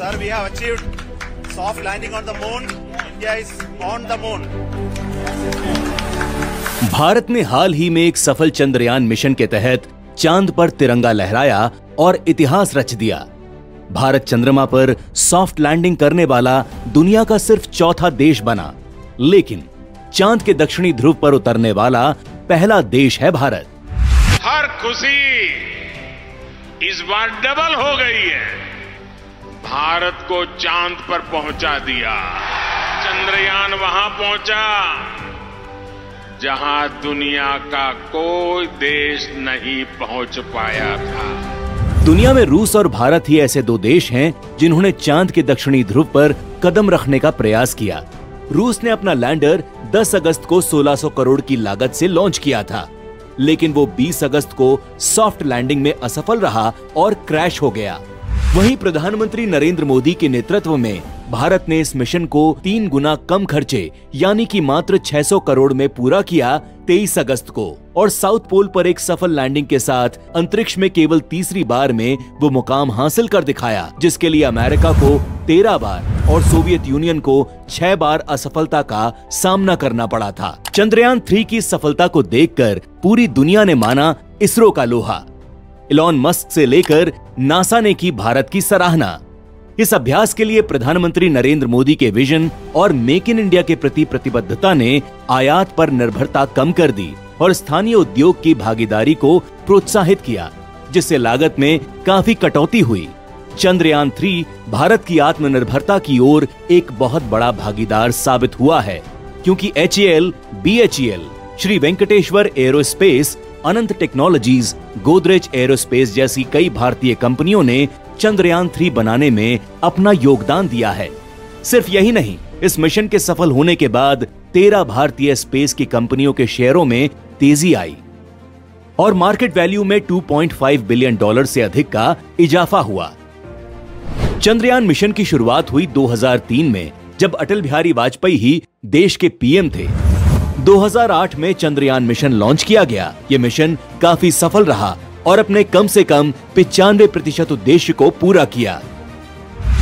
Sir, we have achieved soft landing on the moon. India is on the moon. Bharat ने हाल ही में एक सफल Chandrayaan mission के तहत चांद पर तिरंगा लहराया और इतिहास रच दिया। भारत चंद्रमा पर सॉफ्ट लैंडिंग करने वाला दुनिया का सिर्फ चौथा देश बना, लेकिन चांद के दक्षिणी ध्रुव पर उतरने वाला पहला देश है भारत। हर खुशी इस बार डबल हो गई है। भारत को चांद पर पहुंचा दिया। चंद्रयान वहां पहुंचा जहां दुनिया का कोई देश नहीं पहुंच पाया था। दुनिया में रूस और भारत ही ऐसे दो देश हैं जिन्होंने चांद के दक्षिणी ध्रुव पर कदम रखने का प्रयास किया। रूस ने अपना लैंडर 10 अगस्त को 1600 करोड़ की लागत से लॉन्च किया था, लेकिन वो 20 अगस्त को सॉफ्ट लैंडिंग में असफल रहा और क्रैश हो गया। वहीं प्रधानमंत्री नरेंद्र मोदी के नेतृत्व में भारत ने इस मिशन को 3 गुना कम खर्चे यानी कि मात्र 600 करोड़ में पूरा किया 23 अगस्त को, और साउथ पोल पर एक सफल लैंडिंग के साथ अंतरिक्ष में केवल तीसरी बार में वो मुकाम हासिल कर दिखाया, जिसके लिए अमेरिका को 13 बार और सोवियत यूनियन को 6 बार असफलता का सामना करना पड़ा था। चंद्रयान 3 की सफलता को देखकर पूरी दुनिया ने माना इसरो का लोहा। इलॉन मस्क से लेकर नासा ने की भारत की सराहना। इस अभ्यास के लिए प्रधानमंत्री नरेंद्र मोदी के विजन और मेक इन इंडिया के प्रति प्रतिबद्धता ने आयात पर निर्भरता कम कर दी और स्थानीय उद्योग की भागीदारी को प्रोत्साहित किया, जिससे लागत में काफी कटौती हुई। चंद्रयान 3 भारत की आत्मनिर्भरता की ओर एक बहुत बड़ा भागीदार साबित हुआ है, क्योंकि HAL, BHEL, Shri Venkateshwara aerospace, Anant technologies, Godrej aerospace जैसी कई भारतीय कंपनियों ने चंद्रयान 3 बनाने में अपना योगदान दिया है। सिर्फ यही नहीं, इस मिशन के सफल होने के बाद 13 भारतीय स्पेस की कंपनियों के शेयरों में तेजी आई और मार्केट वैल्यू में $2.5 बिलियन से अधिक का इजाफा हुआ। चंद्रयान मिशन की शुरुआत हुई 2003 में, जब अटल बिहारी वाजपेयी ही देश के पीएम थे। 2008 में चंद्रयान मिशन लॉन्च किया गया। ये मिशन काफी सफल रहा और अपने कम से कम 95% उद्देश्य को पूरा किया।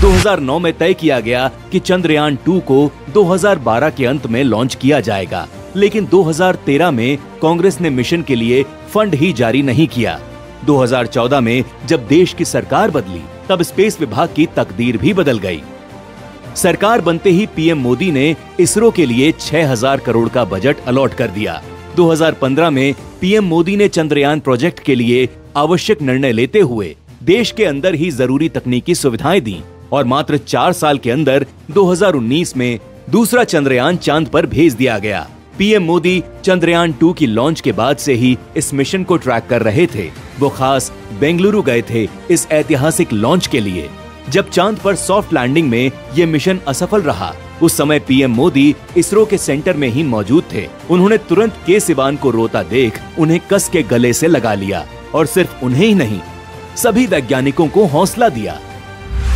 2009 में तय किया गया कि चंद्रयान 2 को 2012 के अंत में लॉन्च किया जाएगा, लेकिन 2013 में कांग्रेस ने मिशन के लिए फंड ही जारी नहीं किया। 2014 में जब देश की सरकार बदली, तब स्पेस विभाग की तकदीर भी बदल गई। सरकार बनते ही पीएम मोदी ने इसरो के लिए 6000 करोड़ का बजट अलॉट कर दिया। 2015 में पीएम मोदी ने चंद्रयान प्रोजेक्ट के लिए आवश्यक निर्णय लेते हुए देश के अंदर ही जरूरी तकनीकी सुविधाएं दी और मात्र 4 साल के अंदर 2019 में दूसरा चंद्रयान चांद पर भेज दिया गया। पीएम मोदी चंद्रयान 2 की लॉन्च के बाद से ही इस मिशन को ट्रैक कर रहे थे। वो खास बेंगलुरु गए थे इस ऐतिहासिक लॉन्च के लिए। जब चांद पर सॉफ्ट लैंडिंग में ये मिशन असफल रहा, उस समय पीएम मोदी इसरो के सेंटर में ही मौजूद थे। उन्होंने तुरंत के सिवान को रोता देख उन्हें कस के गले से लगा लिया और सिर्फ उन्हें ही नहीं, सभी वैज्ञानिकों को हौसला दिया।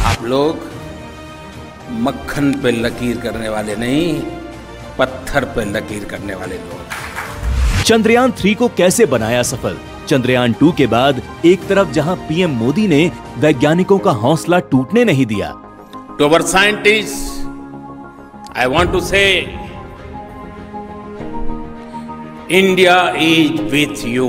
आप लोग मक्खन पे लकीर करने वाले नहीं, पत्थर पे लकीर करने वाले लोग। चंद्रयान 3 को कैसे बनाया सफल? चंद्रयान 2 के बाद एक तरफ जहां पीएम मोदी ने वैज्ञानिकों का हौसला टूटने नहीं दिया। To our scientist, I want to say, India is with you.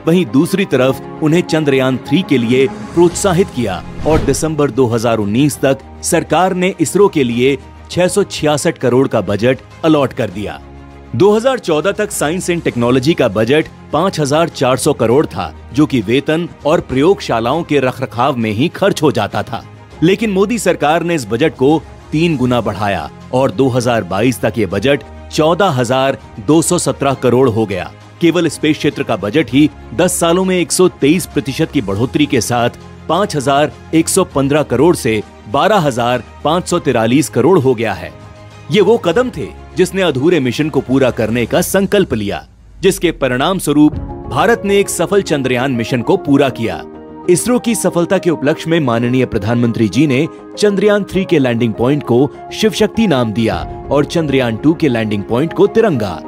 वहीं दूसरी तरफ उन्हें चंद्रयान 3 के लिए प्रोत्साहित किया और दिसंबर 2019 तक सरकार ने इसरो के लिए 666 करोड़ का बजट अलॉट कर दिया। 2014 तक साइंस एंड टेक्नोलॉजी का बजट 5400 करोड़ था, जो कि वेतन और प्रयोगशालाओं के रखरखाव में ही खर्च हो जाता था। लेकिन मोदी सरकार ने इस बजट को 3 गुना बढ़ाया और 2022 तक ये बजट 14,217 करोड़ हो गया। केवल स्पेस क्षेत्र का बजट ही 10 सालों में 123% की बढ़ोतरी के साथ 5,115 करोड़ से 12,543 करोड़ हो गया है। ये वो कदम थे जिसने अधूरे मिशन को पूरा करने का संकल्प लिया, जिसके परिणाम स्वरूप भारत ने एक सफल चंद्रयान मिशन को पूरा किया। इसरो की सफलता के उपलक्ष्य में माननीय प्रधानमंत्री जी ने चंद्रयान 3 के लैंडिंग पॉइंट को शिव शक्ति नाम दिया और चंद्रयान 2 के लैंडिंग पॉइंट को तिरंगा।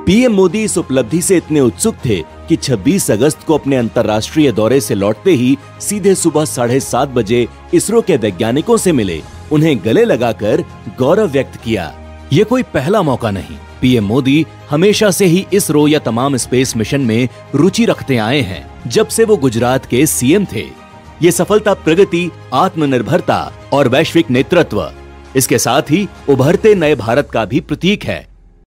पीएम मोदी इस उपलब्धि से इतने उत्सुक थे कि 26 अगस्त को अपने अंतर्राष्ट्रीय दौरे से लौटते ही सीधे सुबह 7:30 बजे इसरो के वैज्ञानिकों से मिले, उन्हें गले लगाकर गौरव व्यक्त किया। ये कोई पहला मौका नहीं। पीएम मोदी हमेशा से ही इसरो या तमाम स्पेस मिशन में रुचि रखते आए हैं, जब से वो गुजरात के सीएम थे। ये सफलता प्रगति, आत्मनिर्भरता और वैश्विक नेतृत्व, इसके साथ ही उभरते नए भारत का भी प्रतीक है।